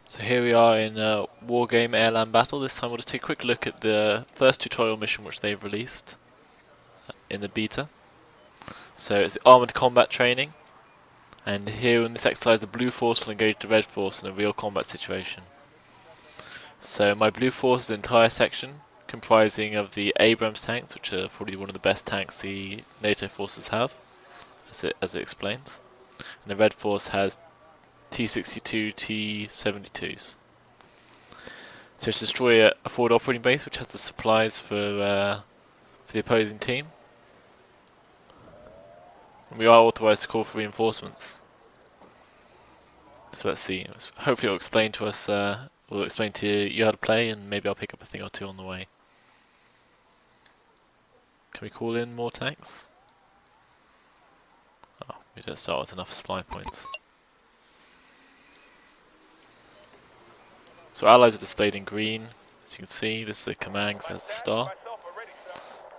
So here we are in Wargame Airland Battle. This time we'll just take a quick look at the first tutorial mission which they've released in the beta. So it's the Armoured Combat Training, and here in this exercise the Blue Force will engage the Red Force in a real combat situation. So my Blue Force is the entire section, comprising of the Abrams tanks, which are probably one of the best tanks the NATO forces have, as it explains. And the Red Force has T-62, T-72s. So to destroy a forward operating base which has the supplies for the opposing team. And we are authorised to call for reinforcements. So let's see. Hopefully it'll explain to us, we'll explain to you how to play, and maybe I'll pick up a thing or two on the way. Can we call in more tanks? Oh, we don't start with enough supply points. So allies are displayed in green, as you can see. This is the command, as the star.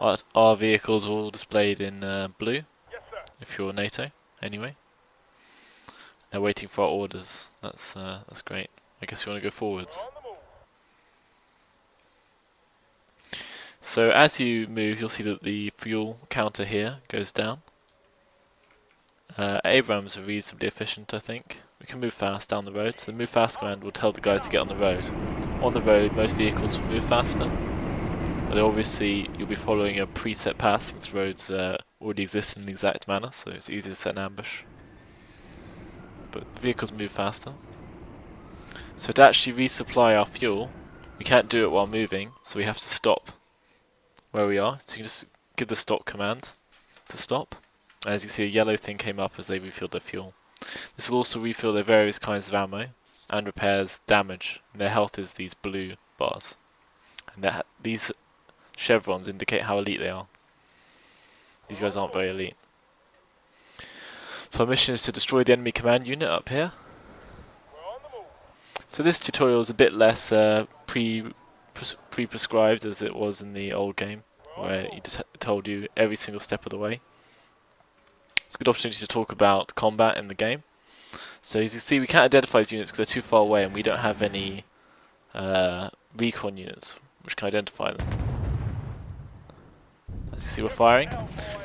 Our vehicles are all displayed in blue, if you're NATO, anyway. They're waiting for our orders. That's great. I guess we want to go forwards. So as you move, you'll see that the fuel counter here goes down. Abrams are reasonably efficient, I think. We can move fast down the road, so the move fast command will tell the guys to get on the road. On the road, most vehicles will move faster, but obviously you'll be following a preset path since roads already exist in an exact manner, so it's easy to set an ambush. But vehicles move faster. So to actually resupply our fuel, we can't do it while moving, so we have to stop where we are. So you can just give the stop command to stop. And as you see, a yellow thing came up as they refilled their fuel. This will also refill their various kinds of ammo and repairs damage. And their health is these blue bars. And these chevrons indicate how elite they are. These guys aren't very elite. So our mission is to destroy the enemy command unit up here. So this tutorial is a bit less pre-prescribed as it was in the old game, where it just told you every single step of the way. It's a good opportunity to talk about combat in the game. So as you see, we can't identify these units because they're too far away, and we don't have any Recon Units which can identify them. As you see, we're firing.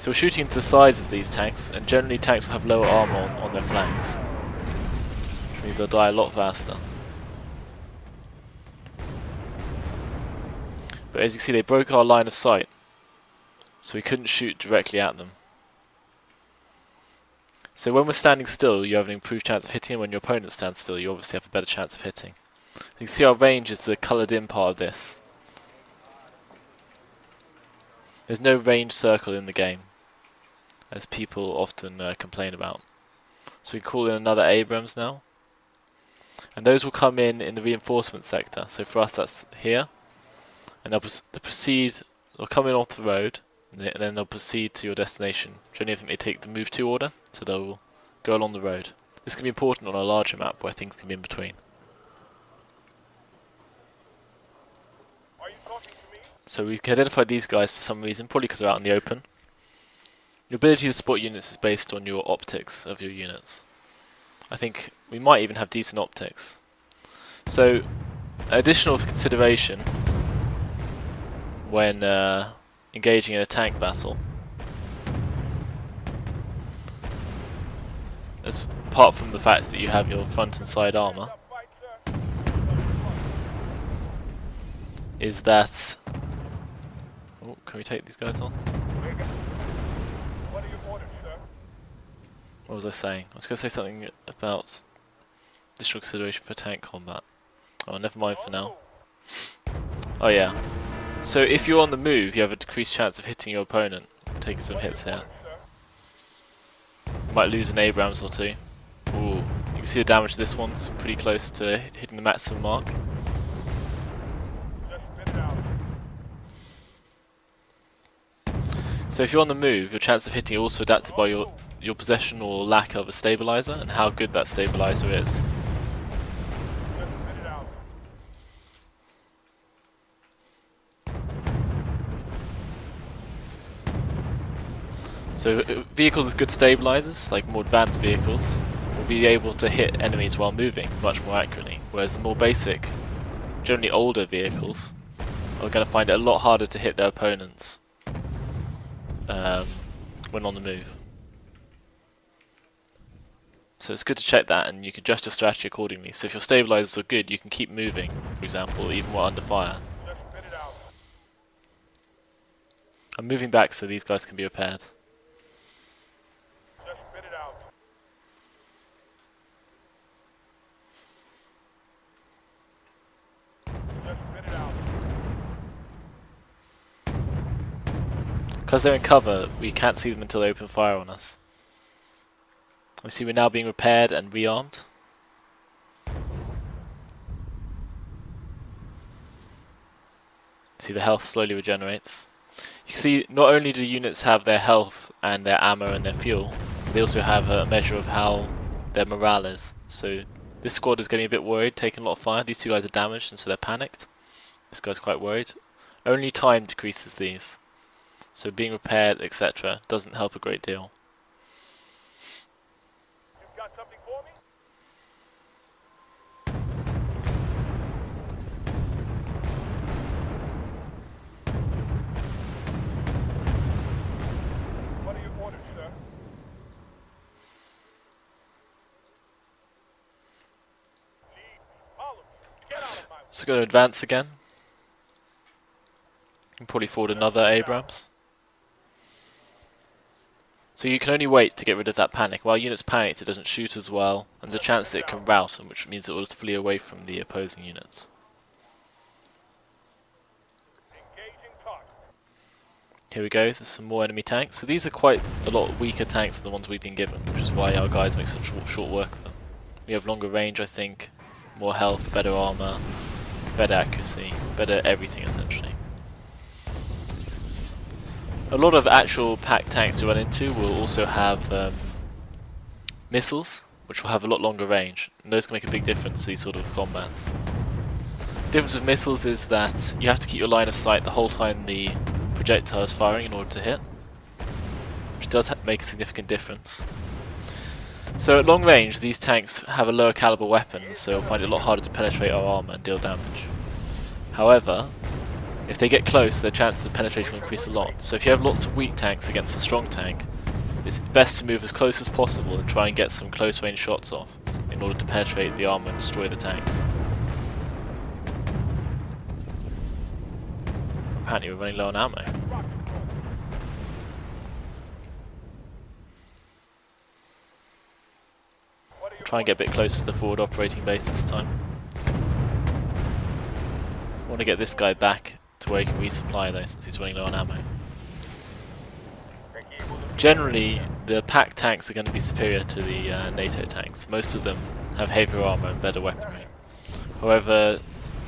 So we're shooting into the sides of these tanks, and generally tanks will have lower armor on their flanks, which means they'll die a lot faster. But as you see, they broke our line of sight, so we couldn't shoot directly at them. So when we're standing still, you have an improved chance of hitting, and when your opponent stands still, you obviously have a better chance of hitting. You can see our range is the coloured in part of this. There's no range circle in the game, as people often complain about. So we call in another Abrams now. And those will come in the reinforcement sector. So for us that's here. And they'll come in off the road, and then they'll proceed to your destination. Generally I think they take the move to order, so they'll go along the road. This can be important on a larger map where things can be in between. So we can identify these guys for some reason, probably because they're out in the open. Your ability to spot units is based on your optics of your units. I think we might even have decent optics. So, additional consideration when engaging in a tank battle, apart from the fact that you have your front and side armour, is that... Oh, can we take these guys on? What was I saying? I was going to say something about additional consideration for tank combat. Oh, never mind for now. Oh yeah. So if you're on the move, you have a decreased chance of hitting your opponent, taking some hits here. You might lose an Abrams or two. Ooh, you can see the damage to this one's pretty close to hitting the maximum mark. So if you're on the move, your chance of hitting is also adapted by your possession or lack of a stabilizer and how good that stabilizer is. So vehicles with good stabilizers, like more advanced vehicles, will be able to hit enemies while moving much more accurately, whereas the more basic, generally older vehicles are going to find it a lot harder to hit their opponents when on the move. So it's good to check that, and you can adjust your strategy accordingly. So if your stabilizers are good, you can keep moving, for example, even while under fire. I'm moving back so these guys can be repaired. Because they're in cover, we can't see them until they open fire on us. We see we're now being repaired and rearmed. See the health slowly regenerates. You can see not only do units have their health and their ammo and their fuel, they also have a measure of how their morale is. So this squad is getting a bit worried, taking a lot of fire. These two guys are damaged and so they're panicked. This guy's quite worried. Only time decreases these. So being repaired, etc. doesn't help a great deal. So we're going to advance again. And probably forward another Abrams. So you can only wait to get rid of that panic. While units panic, it doesn't shoot as well, and there's a chance that it can rout, which means it will just flee away from the opposing units. Here we go, there's some more enemy tanks. So these are quite a lot weaker tanks than the ones we've been given, which is why our guys make such short work of them. We have longer range, I think, more health, better armor, better accuracy, better everything essentially. A lot of actual pack tanks to run into will also have missiles, which will have a lot longer range, and those can make a big difference to these sort of combats. The difference with missiles is that you have to keep your line of sight the whole time the projectile is firing in order to hit, which does make a significant difference. So at long range, these tanks have a lower caliber weapon, so you'll find it a lot harder to penetrate our armor and deal damage. However, if they get close, their chances of penetration will increase a lot. So if you have lots of weak tanks against a strong tank, it's best to move as close as possible and try and get some close range shots off in order to penetrate the armor and destroy the tanks. Apparently we're running low on ammo. Try and get a bit closer to the forward operating base this time. I want to get this guy back to where he can resupply though, since he's running low on ammo. Generally, the pack tanks are going to be superior to the NATO tanks. Most of them have heavier armor and better weaponry. However,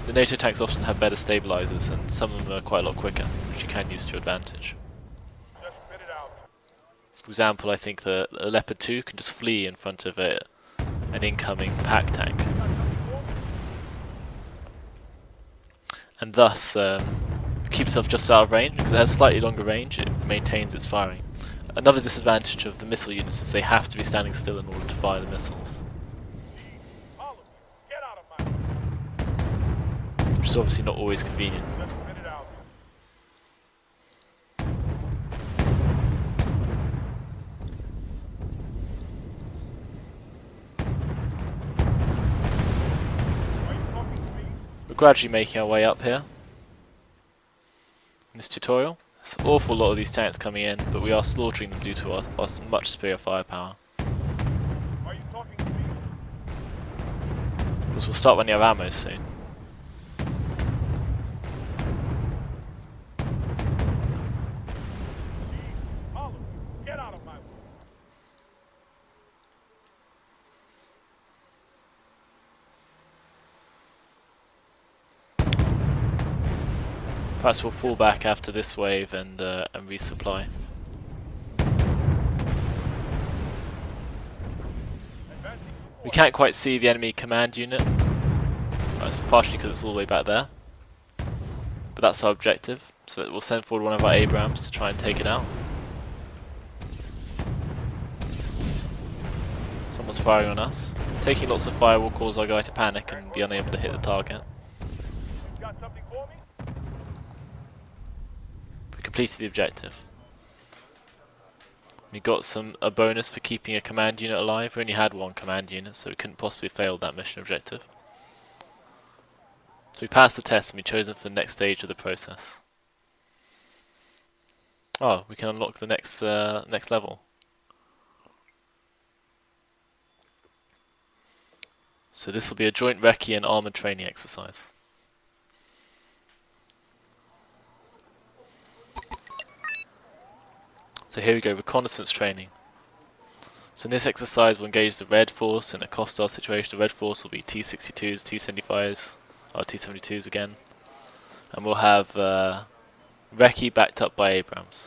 the NATO tanks often have better stabilizers, and some of them are quite a lot quicker, which you can use to your advantage. For example, I think the Leopard 2 can just flee in front of an incoming pack tank, and thus keep itself just out of range. Because it has slightly longer range, it maintains its firing. Another disadvantage of the missile units is they have to be standing still in order to fire the missiles, which is obviously not always convenient. We're gradually making our way up here in this tutorial. There's an awful lot of these tanks coming in, but we are slaughtering them due to our much superior firepower. Because we'll start running out of ammo soon. Perhaps we'll fall back after this wave and resupply. We can't quite see the enemy command unit. That's partially because it's all the way back there. But that's our objective, so that we'll send forward one of our Abrams to try and take it out. So Someone's firing on us. Taking lots of fire will cause our guy to panic and be unable to hit the target. We completed the objective. We got a bonus for keeping a command unit alive. We only had one command unit, so we couldn't possibly fail that mission objective. So we passed the test and we've chosen for the next stage of the process. Oh, we can unlock the next level. So this will be a joint recce and armoured training exercise. So here we go, Reconnaissance Training. So in this exercise we'll engage the Red Force in a hostile situation. The Red Force will be T-62s, T-75s, or T-72s again. And we'll have recce backed up by Abrams.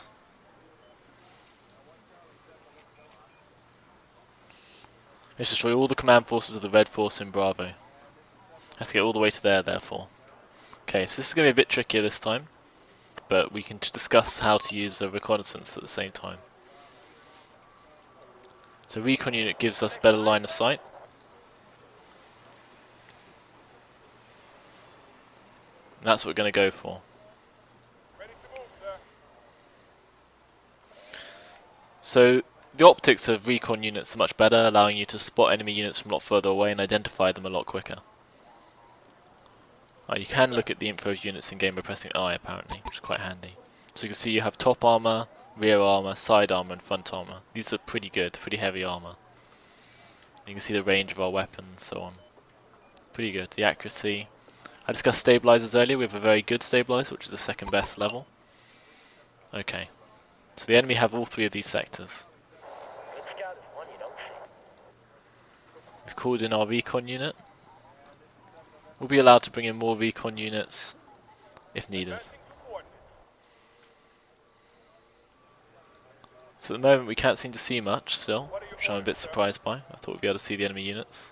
Let's destroy all the command forces of the Red Force in Bravo. Has to get all the way to there, therefore. Okay, so this is going to be a bit trickier this time, but we can discuss how to use a reconnaissance at the same time. So Recon Unit gives us better line of sight. And that's what we're going to go for. So the optics of Recon Units are much better, allowing you to spot enemy units from a lot further away and identify them a lot quicker. You can look at the info of units in game by pressing I apparently, which is quite handy. So you can see you have top armor, rear armor, side armor and front armor. These are pretty good, pretty heavy armor. You can see the range of our weapons and so on. Pretty good. The accuracy. I discussed stabilizers earlier. We have a very good stabilizer, which is the second best level. Okay. So the enemy have all three of these sectors. We've called in our Recon Unit. We'll be allowed to bring in more Recon Units if needed. So at the moment we can't seem to see much still, which I'm a bit surprised by. I thought we'd be able to see the enemy units.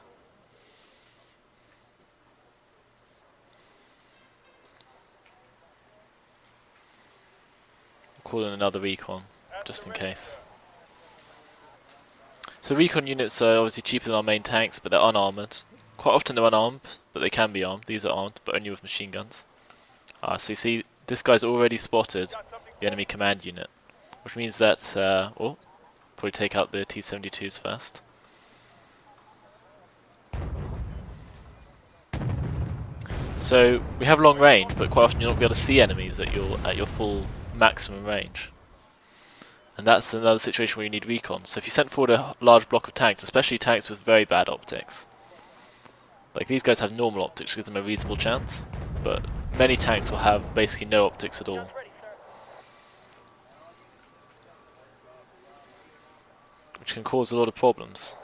We'll call in another Recon, just in case. So Recon Units are obviously cheaper than our main tanks, but they're unarmoured. Quite often they're unarmed, but they can be armed. These are armed, but only with machine guns. So you see, this guy's already spotted the enemy command unit, which means that, probably take out the T-72s first. So we have long range, but quite often you'll not be able to see enemies at your full maximum range. And that's another situation where you need recon. So if you sent forward a large block of tanks, especially tanks with very bad optics, like these guys have normal optics, which gives them a reasonable chance, but many tanks will have basically no optics at all. Which can cause a lot of problems.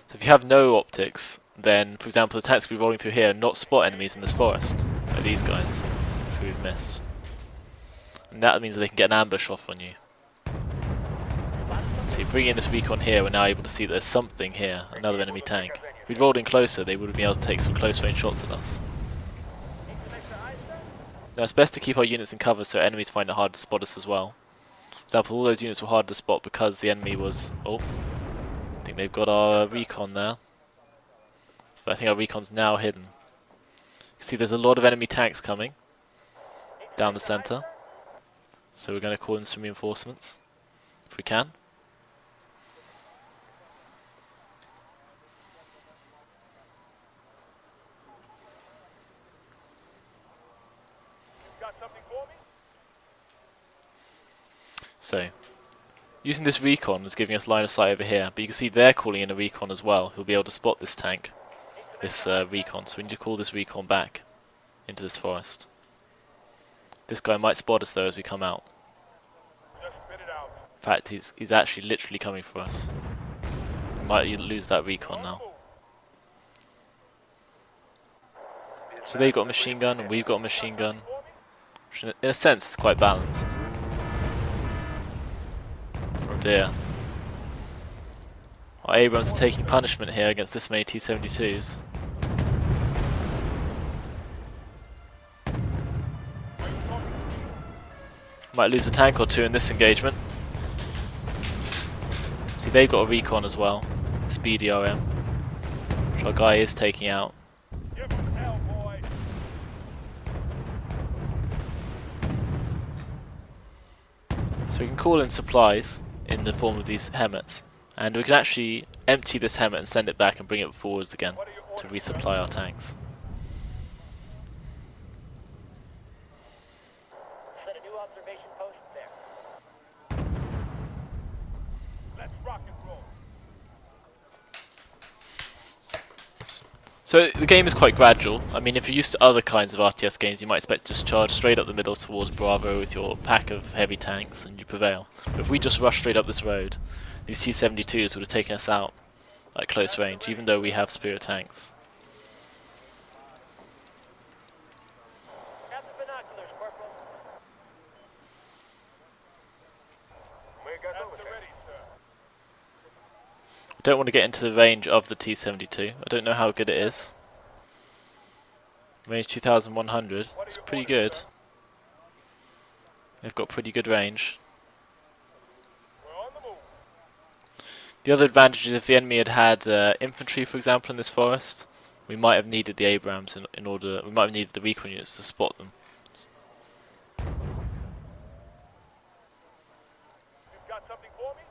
So if you have no optics, then for example the tanks will be rolling through here and not spot enemies in this forest, like these guys, which we've missed. And that means that they can get an ambush off on you. So you bring in this recon here, we're now able to see that there's something here, another enemy tank. If we'd rolled in closer, they would have been able to take some close range shots at us. Now it's best to keep our units in cover so enemies find it hard to spot us as well. For example, all those units were hard to spot because the enemy was... Oh, I think they've got our recon there. But I think our recon's now hidden. You can see there's a lot of enemy tanks coming down the centre. So we're going to call in some reinforcements, if we can. So, using this recon is giving us line of sight over here, but you can see they're calling in a recon as well, who'll be able to spot this tank, this recon, so we need to call this recon back into this forest. This guy might spot us though as we come out. In fact, he's actually literally coming for us. We might lose that recon now. So they've got a machine gun and we've got a machine gun, which in a sense is quite balanced. Oh dear. Our Abrams are taking punishment here against this many T-72s. Might lose a tank or two in this engagement. See, they've got a recon as well. It's BDRM, which our guy is taking out. So we can call in supplies in the form of these helmets, and we can actually empty this helmet and send it back and bring it forwards again to resupply our tanks. Set a new observation post there. Let's rock and roll. So the game is quite gradual. I mean, if you're used to other kinds of RTS games, you might expect to just charge straight up the middle towards Bravo with your pack of heavy tanks and you prevail. But if we just rush straight up this road, these T-72s would have taken us out at close range, even though we have superior tanks. Got the binoculars, Corporal. I don't want to get into the range of the T-72. I don't know how good it is. Range 2100. It's pretty good. They've got pretty good range. The other advantage is if the enemy had infantry, for example, in this forest, we might have needed the Abrams in order. We might have needed the Recon Units to spot them. You've got something for me?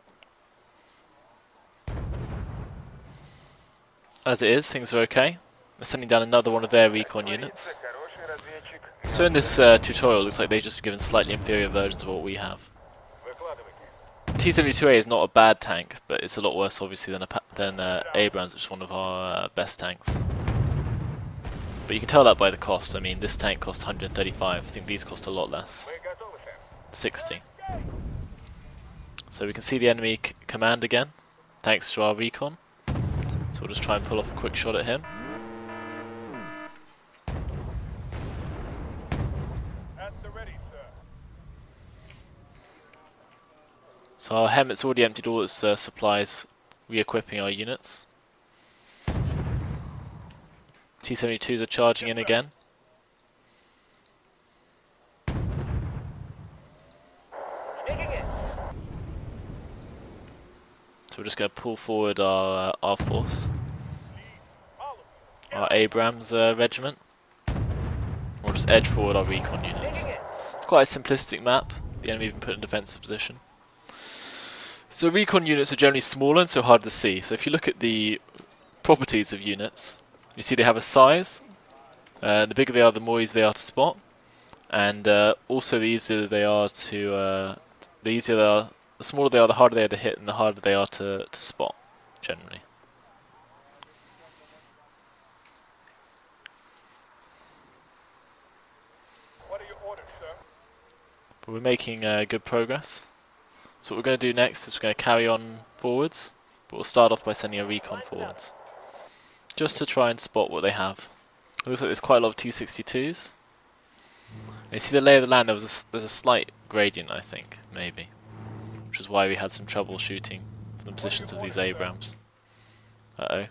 As it is, things are okay. They're sending down another one of their Recon Units. So in this tutorial, it looks like they've just been given slightly inferior versions of what we have. T-72A is not a bad tank, but it's a lot worse, obviously, than Abrams, which is one of our best tanks. But you can tell that by the cost. I mean, this tank costs 135. I think these cost a lot less. 60. So we can see the enemy command again, thanks to our recon. So we'll just try and pull off a quick shot at him. So our helmet's already emptied all its supplies, re-equipping our units. T-72s are charging in again. So we're just going to pull forward our force, our Abrams regiment. We'll just edge forward our Recon Units. It's quite a simplistic map. The enemy even put in defensive position. So Recon Units are generally smaller and so hard to see. So if you look at the properties of units, you see they have a size. The bigger they are, the more easy they are to spot, and also the easier they are to, the smaller they are, the harder they are to hit, and the harder they are to spot, generally. What are your orders, sir? But we're making good progress. So what we're going to do next is we're going to carry on forwards, but we'll start off by sending a recon forwards, just to try and spot what they have. It looks like there's quite a lot of T-62s. And you see the lay of the land, there's a slight gradient, I think, maybe, which is why we had some trouble shooting from the positions of these Abrams. Uh-oh.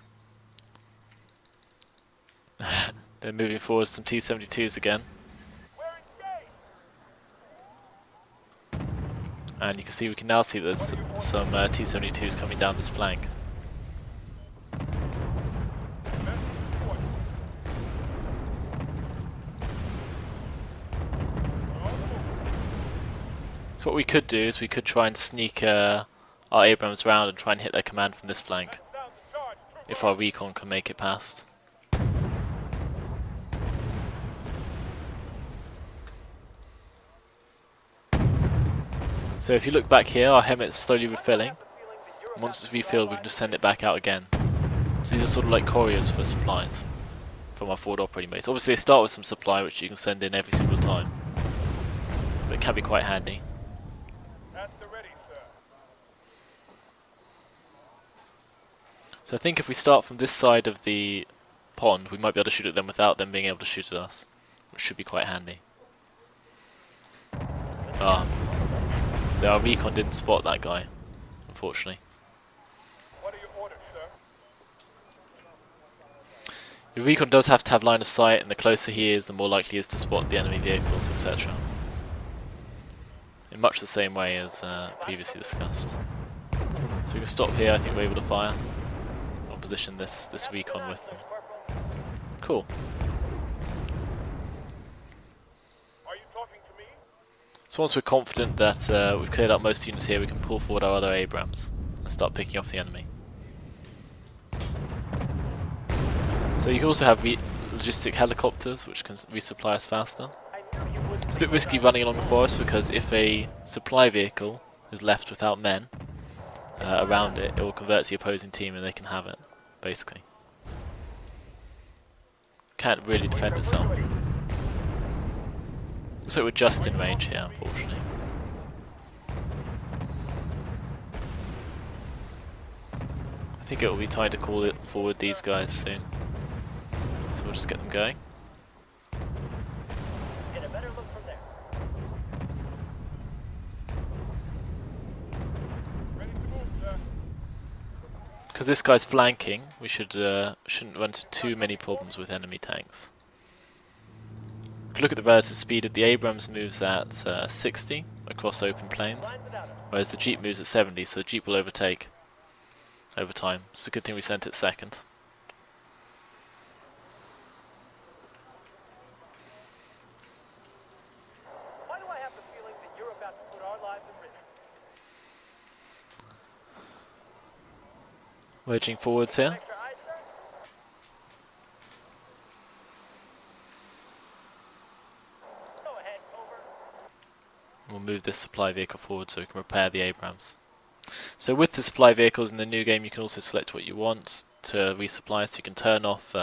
They're moving forward some T-72s again. And you can see, we can now see there's some T-72s coming down this flank. So what we could do is we could try and sneak our Abrams round and try and hit their command from this flank, if our recon can make it past. So if you look back here, our helmet's slowly refilling. And once it's refilled, we can just send it back out again. So these are sort of like couriers for supplies from our forward operating base. Obviously they start with some supply which you can send in every single time, but it can be quite handy. So I think if we start from this side of the pond, we might be able to shoot at them without them being able to shoot at us, which should be quite handy. Our recon didn't spot that guy, unfortunately. What are your orders, sir? Your recon does have to have line of sight, and the closer he is, the more likely he is to spot the enemy vehicles, etc. In much the same way as previously discussed. So we can stop here, I think we're able to fire. I'll position this recon with them. Cool. Are you talking to me? So once we're confident that we've cleared up most units here, we can pull forward our other Abrams and start picking off the enemy. So you can also have logistic helicopters which can resupply us faster. It's a bit risky running along the forest because if a supply vehicle is left without men around it, it will convert to the opposing team and they can have it, basically. Can't really defend itself. So we're just in range here, unfortunately. I think it will be time to call it forward these guys soon. So we'll just get them going. Get a better look from there. Ready to move, sir. Because this guy's flanking, we shouldn't run into too many problems with enemy tanks. If you look at the relative speed of the Abrams moves at 60 across open plains, whereas the Jeep moves at 70, so the Jeep will overtake over time. It's a good thing we sent it second. Why do I have the feeling that you're about to put our lives at risk? Wedging forwards here. Extra eyes, sir? Go ahead, over. We'll move this supply vehicle forward so we can repair the Abrams. So with the supply vehicles in the new game, you can also select what you want to resupply. So you can turn off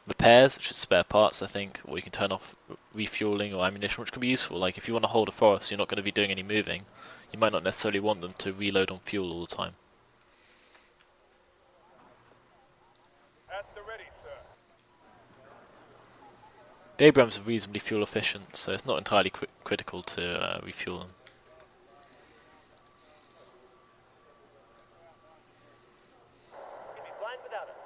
repairs, which is spare parts, I think, or you can turn off refueling or ammunition, which can be useful. Like if you want to hold a forest, you're not going to be doing any moving. You might not necessarily want them to reload on fuel all the time. At the ready, sir. The Abrams are reasonably fuel efficient, so it's not entirely critical to refuel them. You'd be blind without us.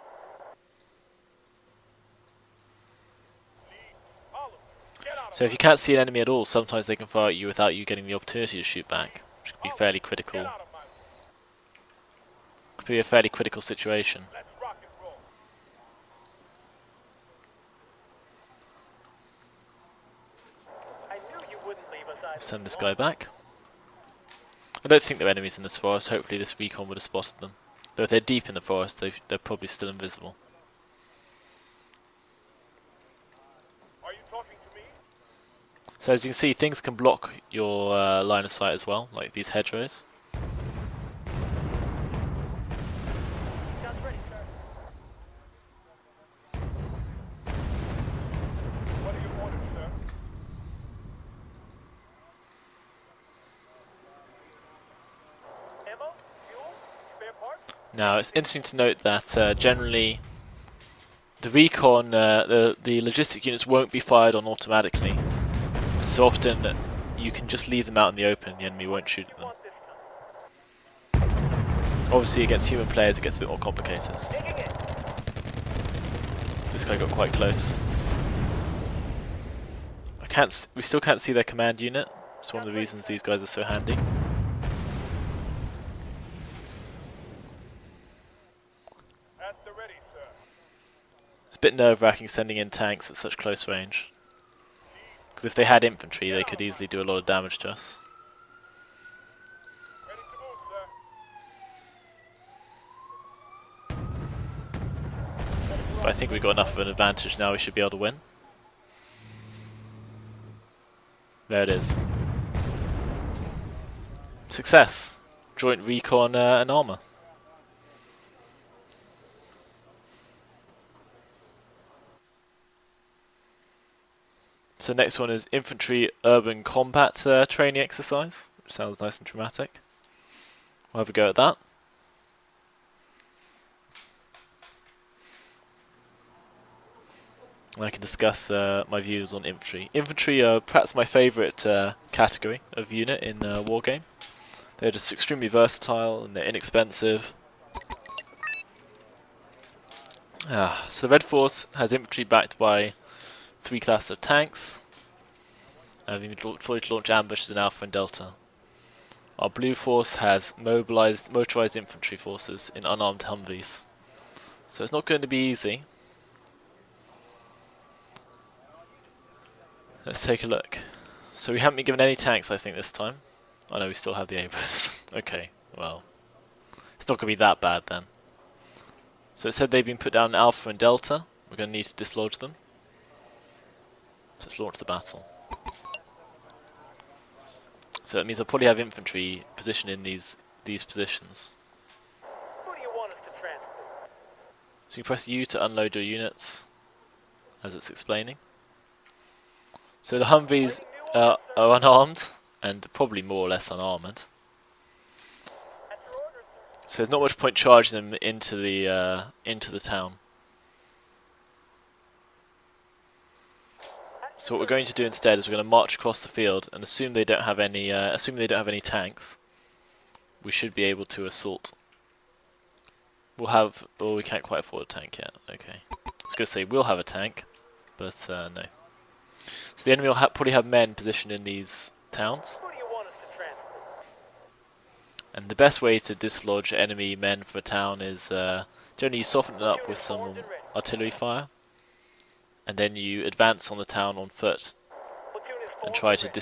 Lead. Follow. Get out of So if you can't see an enemy at all, sometimes they can fire at you without you getting the opportunity to shoot back, which could be fairly critical. Get out of my way. Could be a fairly critical situation. Let's rock and roll. I knew you wouldn't leave us either. Send this guy back. I don't think there are enemies in this forest. Hopefully this recon would have spotted them. Though if they're deep in the forest, they're probably still invisible. Are you talking to me? So as you can see, things can block your line of sight as well, like these hedgerows. Guns ready, sir. What are your orders, sir? Ammo? Fuel? Spare parts? Now it's interesting to note that generally the recon, the logistic units won't be fired on automatically. So often you can just leave them out in the open and the enemy won't shoot at them. Want this gun? Obviously against human players it gets a bit more complicated. Taking it. This guy got quite close. We still can't see their command unit. It's one of the reasons these guys are so handy. At the ready, sir. It's a bit nerve-wracking sending in tanks at such close range. Because if they had infantry, they could easily do a lot of damage to us. Ready to move, sir. But I think we've got enough of an advantage now, we should be able to win. There it is. Success! Joint recon and armour. So next one is Infantry Urban Combat Training Exercise, which sounds nice and dramatic. We'll have a go at that. And I can discuss my views on infantry. Infantry are perhaps my favourite category of unit in Wargame. They're just extremely versatile and they're inexpensive. So the Red Force has infantry backed by 3 classes of tanks. Being deployed to launch ambushes in Alpha and Delta. Our blue force has motorized infantry forces in unarmed Humvees. So it's not going to be easy. Let's take a look. So we haven't been given any tanks, I think, this time. Oh no, we still have the Abrams. Okay, well, it's not going to be that bad then. So it said they've been put down in Alpha and Delta. We're going to need to dislodge them. So let's launch the battle. So that means I'll probably have infantry positioned in these positions. Who do you want us to transport? So you press U to unload your units, as it's explaining. So the Humvees are unarmed, and probably more or less unarmoured. At your orders, sir. So there's not much point charging them into the town. So what we're going to do instead is we're going to march across the field and assume they don't have any tanks. We should be able to assault. We'll have, well, we can't quite afford a tank yet. Okay, I was going to say we'll have a tank, but no. So the enemy will probably have men positioned in these towns. Who do you want us to transport? And the best way to dislodge enemy men from a town is generally you soften it up with some artillery fire, and then you advance on the town on foot Platoon is and formed try and to ready.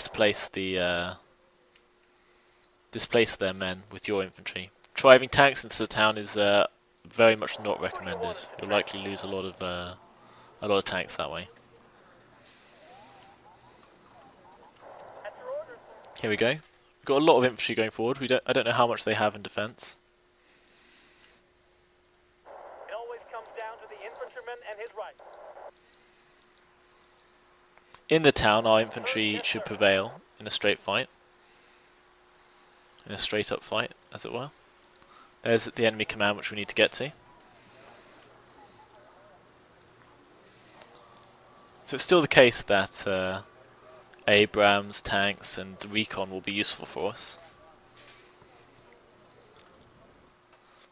displace their men with your infantry. Driving tanks into the town is very much not recommended. You'll likely lose a lot of tanks that way. At your orders, sir. Here we go. We've got a lot of infantry going forward. I don't know how much they have in defence. It always comes down to the infantryman and his right. In the town, our infantry should prevail in a straight fight. In a straight up fight, as it were. There's the enemy command which we need to get to. So it's still the case that Abrams, tanks and recon will be useful for us.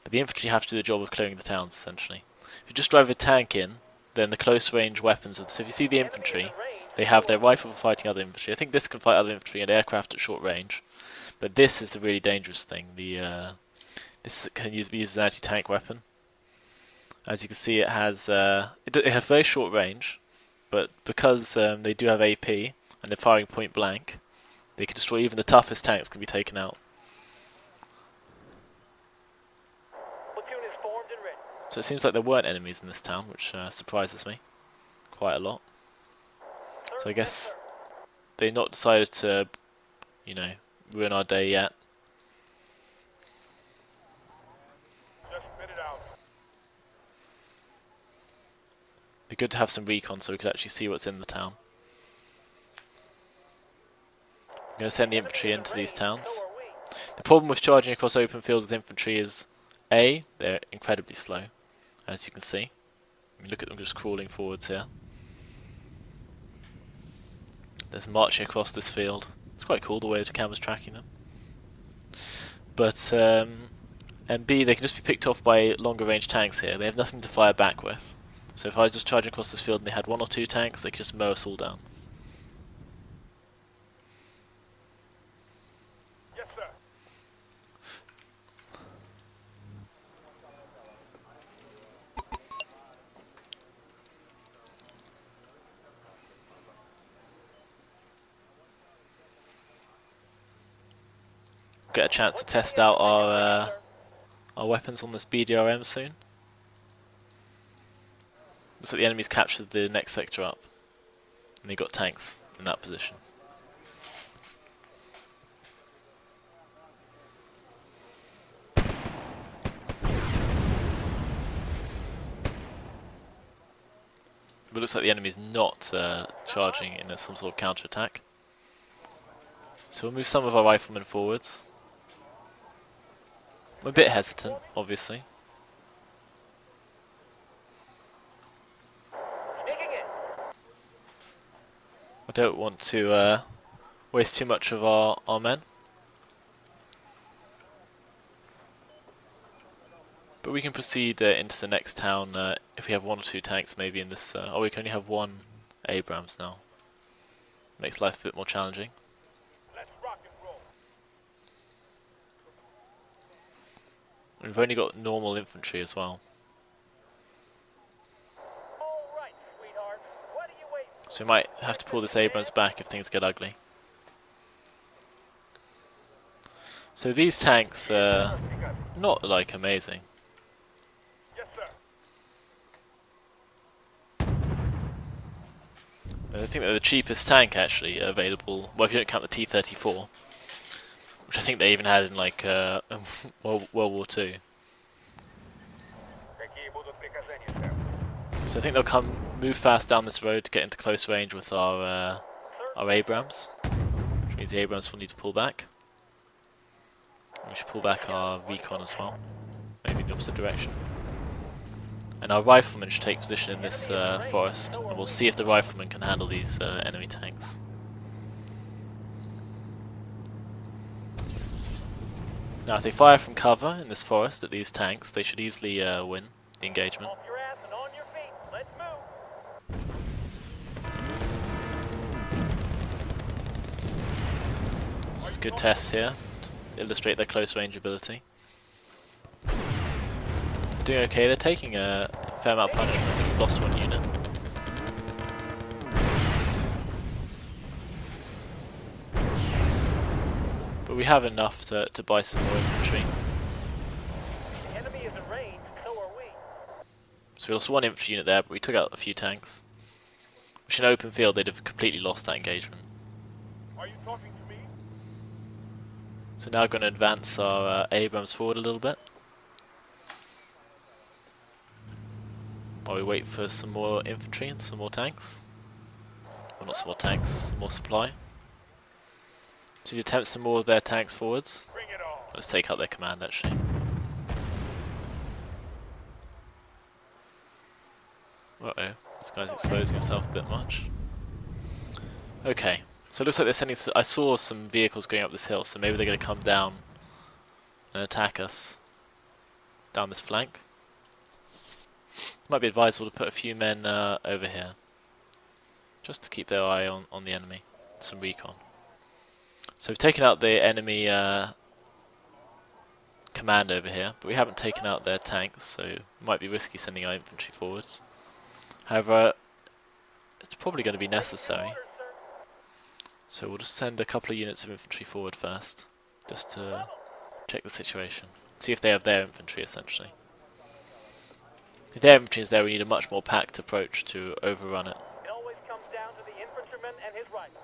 But the infantry have to do the job of clearing the towns, essentially. If you just drive a tank in, then the close range weapons so if you see the infantry, they have their rifle for fighting other infantry. I think this can fight other infantry and aircraft at short range. But this is the really dangerous thing. This can be used as an anti-tank weapon. As you can see, it has very short range, but because they do have AP and they're firing point blank, they can destroy even the toughest tanks. Can be taken out. Platoon is formed and ready. So it seems like there weren't enemies in this town, which surprises me quite a lot. So I guess they've not decided to, ruin our day yet. Just spit it out. Be good to have some recon so we could actually see what's in the town. I'm going to send the infantry into these towns. So are we. The problem with charging across open fields with infantry is A, they're incredibly slow, as you can see. I mean, look at them just crawling forwards here. There's marching across this field. It's quite cool the way the camera's tracking them. But, and B, they can just be picked off by longer range tanks here. They have nothing to fire back with. So if I was just charging across this field and they had one or two tanks, they could just mow us all down. Yes, sir. Get a chance to test out our weapons on this BDRM soon. Looks like the enemy's captured the next sector up, and they got tanks in that position. But it looks like the enemy's not charging in some sort of counter-attack. So we'll move some of our riflemen forwards. I'm a bit hesitant, obviously. Sneaking in. I don't want to waste too much of our men. But we can proceed into the next town if we have one or two tanks maybe in this... oh, we can only have one Abrams now. Makes life a bit more challenging. Let's rock and roll. We've only got normal infantry as well. All right, sweetheart. What are you waiting for? So we might have to pull this Abrams back if things get ugly. So these tanks are not like amazing. Yes, sir. I think they're the cheapest tank actually available. Well, if you don't count the T-34, which I think they even had in like World War II. Какие будут приказания, сэр? So I think they'll move fast down this road to get into close range with our Abrams, which means the Abrams will need to pull back. We should pull back our Recon as well, maybe in the opposite direction. And our riflemen should take position in this forest, and we'll see if the riflemen can handle these enemy tanks. Now if they fire from cover in this forest at these tanks, they should easily win the engagement. Off your ass and on your feet. Let's move. This is a good test here to illustrate their close range ability. Doing okay, they're taking a fair amount of punishment. I think we've lost one unit. But we have enough to buy some more infantry. The enemy is in range, so are we. So we lost one infantry unit there, but we took out a few tanks. Which in open field they'd have completely lost that engagement. Are you talking to me? So now we're going to advance our Abrams forward a little bit. While we wait for some more infantry and some more tanks. Well, not some more tanks, some more supply. So you attempt some more of their tanks forwards. Bring it on. Let's take out their command actually. Uh-oh, this guy's exposing himself a bit much. Okay, so it looks like they're sending... I saw some vehicles going up this hill, so maybe they're going to come down and attack us down this flank. Might be advisable to put a few men over here, just to keep their eye on the enemy. Some recon. So we've taken out the enemy command over here, but we haven't taken out their tanks, so it might be risky sending our infantry forwards. However, it's probably going to be necessary, so we'll just send a couple of units of infantry forward first, just to check the situation, see if they have their infantry essentially. If their infantry is there, we need a much more packed approach to overrun it. It always comes down to the infantryman and his rifle.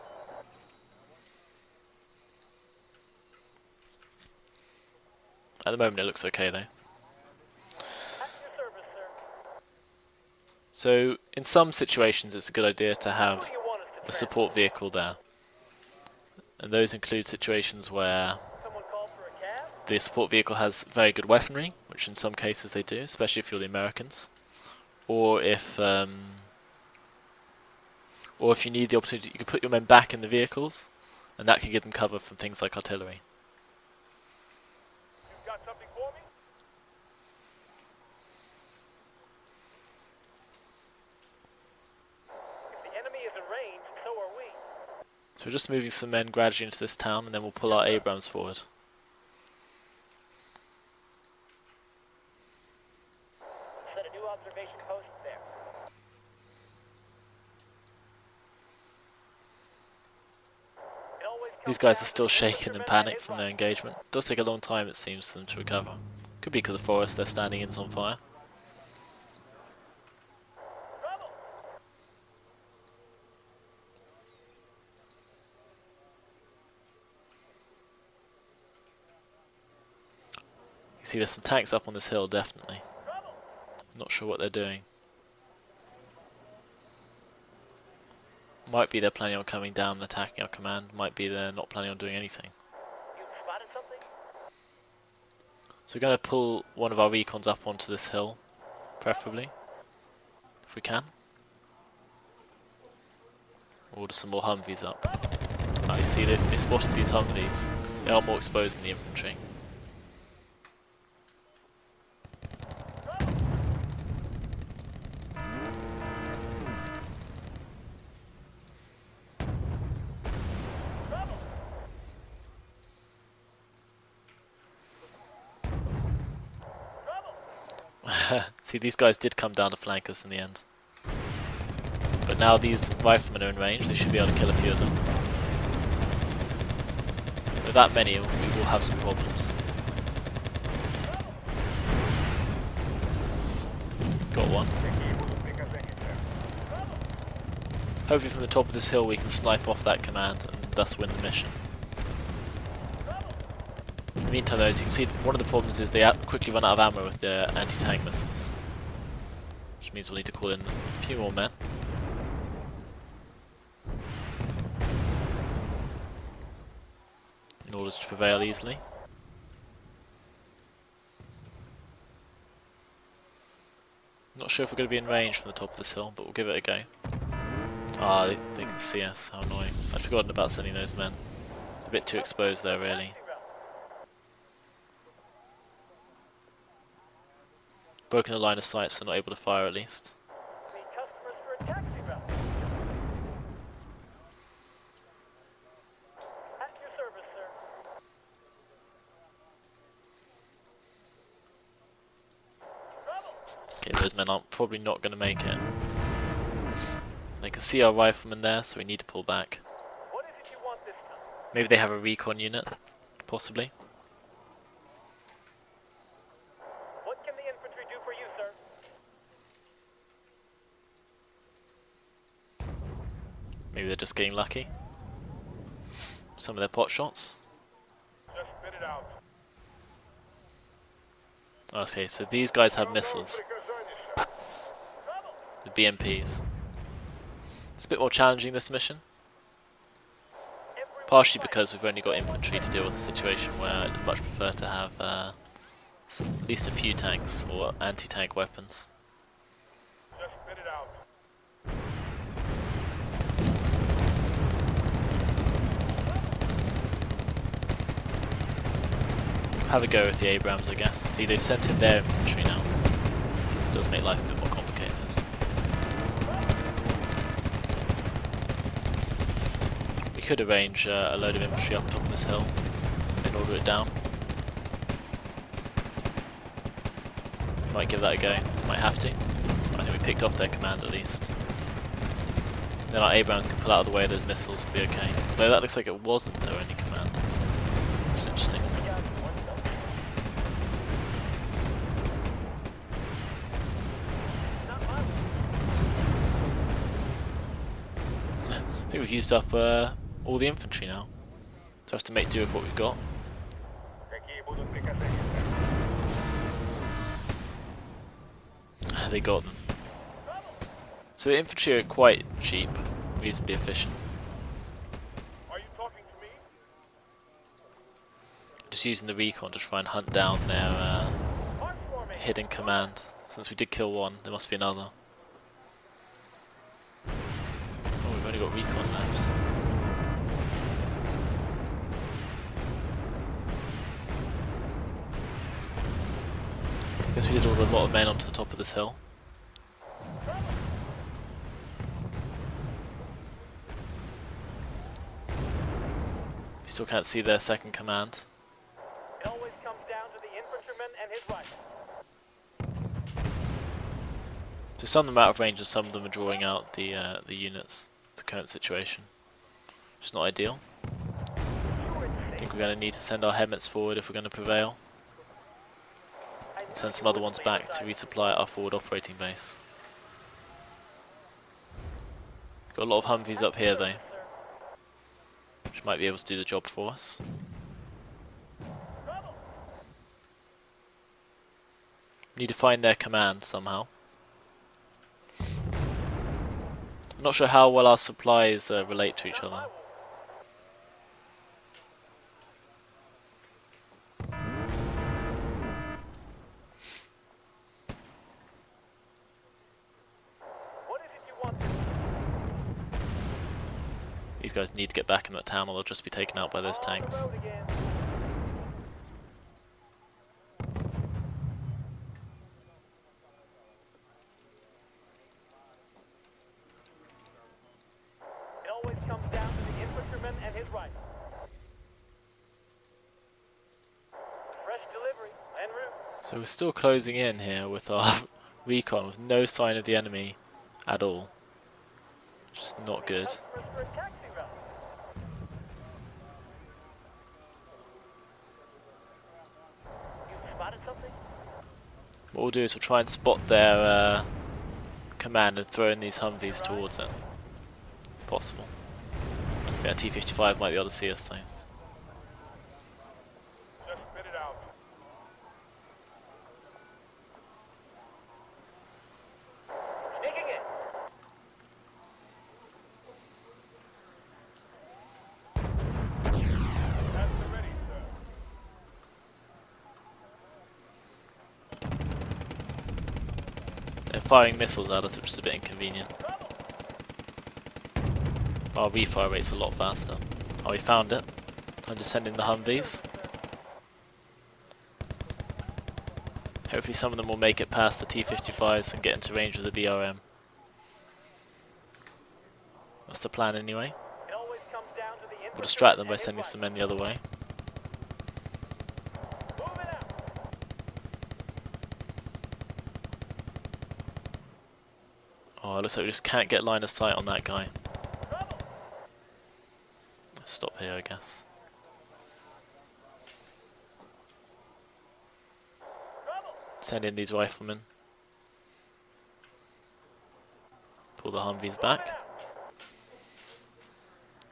At the moment it looks okay though. At your service, sir. So in some situations it's a good idea to have Who do you want us to the transport? support vehicle there. And those include situations where Someone called for a cab? the support vehicle has very good weaponry, which in some cases they do, especially if you're the Americans. Or if you need the opportunity, you can put your men back in the vehicles, and that can give them cover from things like artillery. You've got something for me? If the enemy is in range, so are we. So we're just moving some men gradually into this town, and then we'll pull our Abrams forward. Set a new observation post there. It always comes These guys down are to still the shaken and infantryman panicked his from their rifle. engagement. It does take a long time, it seems, for them to recover. Could be because the forest they're standing in is on fire. Trouble! You see there's some tanks up on this hill, definitely. Trouble! I'm not sure what they're doing. Might be they're planning on coming down and attacking our command. Might be they're not planning on doing anything. You spotted something? So we're going to pull one of our recons up onto this hill, preferably, if we can. Order some more Humvees up. Oh, you see they spotted these Humvees. They are more exposed than the infantry. See, these guys did come down to flank us in the end. But now these riflemen are in range, they should be able to kill a few of them. With that many, we will have some problems. Got one. Hopefully from the top of this hill we can snipe off that command and thus win the mission. In the meantime though, as you can see, one of the problems is they quickly run out of ammo with their anti-tank missiles. Which means we'll need to call in a few more men. In order to prevail easily. Not sure if we're going to be in range from the top of this hill, but we'll give it a go. Ah, they can see us, how annoying. I'd forgotten about sending those men. A bit too exposed there, really. Broken the line of sight, so they're not able to fire at least. Need customers for a taxi route. At your service, sir. Okay, those men aren't probably not going to make it. They can see our riflemen there, so we need to pull back. What is it you want this time? Maybe they have a recon unit, possibly. What can the infantry do for you, sir? Maybe they're just getting lucky. Some of their pot shots. Just spit it out. Okay, so these guys have missiles. The BMPs. It's a bit more challenging this mission. Partially because we've only got infantry to deal with a situation where I'd much prefer to have at least a few tanks or anti-tank weapons. Just spit it out. Have a go with the Abrams, I guess. See, they've sent in their infantry now. It does make life a bit more complicated. We could arrange a load of infantry up on top of this hill and order it down. Might give that a go. Might have to. I think we picked off their command at least. Then our Abrams can pull out of the way of those missiles and be okay. Though that looks like it wasn't their only command. Which is interesting. I think we've used up all the infantry now. So I have to make do with what we've got. Какие будут приказания, сэр? They got them. So the infantry are quite cheap, reasonably efficient. Are you talking to me? Just using the recon to try and hunt down their March for me. hidden command. Since we did kill one, there must be another. Oh, we've only got recon left. Guess we did order a lot of men onto the top of this hill. We still can't see their second command. It always comes down to the infantryman and his rifle. So some of them are out of range and some of them are drawing out the units. The current situation. Which is not ideal. I think we're going to need to send our helmets forward if we're going to prevail. And send some other ones back to resupply at our forward operating base. Got a lot of Humvees up here though, which might be able to do the job for us. Need to find their command somehow. I'm not sure how well our supplies relate to each other. What is it you want? These guys need to get back in that town or they'll just be taken out by those tanks. On the road again. It always comes down to the infantryman and his rifle. Fresh delivery en route. So we're still closing in here with our recon with no sign of the enemy at all. Which is not good. For a taxi route. You spotted something? What we'll do is we'll try and spot their command and throw in these Humvees towards it. If possible. Yeah, T-55 might be able to see us though. Just spit it out. Sneaking in. That's the ready, sir. They're firing missiles at us, which is a bit inconvenient. Our refire rate's a lot faster. Oh, we found it. Time to send in the Humvees. Hopefully some of them will make it past the T-55s and get into range with the BRM. That's the plan anyway. It always comes down to the We'll distract them by sending some men the other way. Moving out. Oh, it looks like we just can't get line of sight on that guy. Trouble. Stop here, I guess. Trouble. Send in these riflemen. Pull the Humvees back.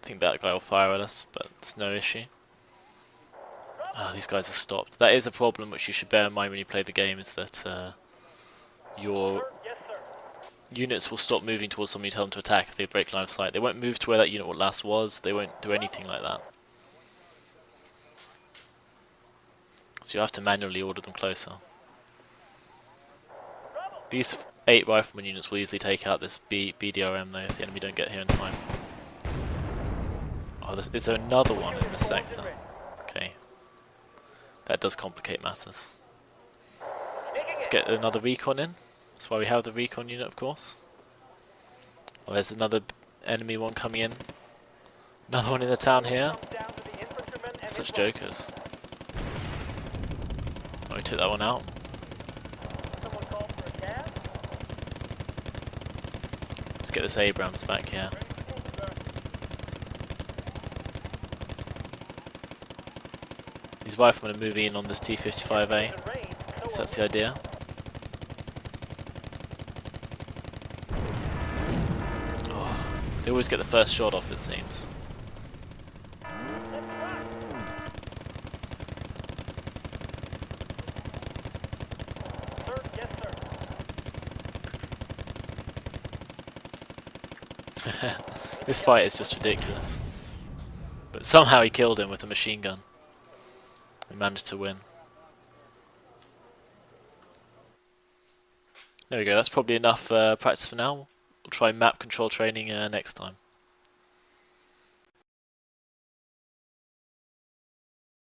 I think that guy will fire at us, but it's no issue. Ah, these guys have stopped. That is a problem which you should bear in mind when you play the game, is that your Yes, sir. units will stop moving towards someone you tell them to attack if they break line of sight. They won't move to where that unit last was, they won't do anything like that. So you have to manually order them closer. These 8 rifleman units will easily take out this BDRM though if the enemy don't get here in time. Oh, is there another one in this sector? Okay. That does complicate matters. Let's get another recon in. That's why we have the recon unit, of course. Oh, there's another enemy one coming in. Another one in the town here. Comes down to the infantryman and Such his jokers. Oh, we took that one out. Someone called for a cab? Let's get this Abrams back here. Ready to move, sir. These riflemen are moving in on this T-55A. In range, So that's the idea. Oh, they always get the first shot off, it seems. Sir, yes, sir. This fight is just ridiculous. But somehow he killed him with a machine gun. We managed to win. There we go, that's probably enough practice for now. We'll try map control training next time.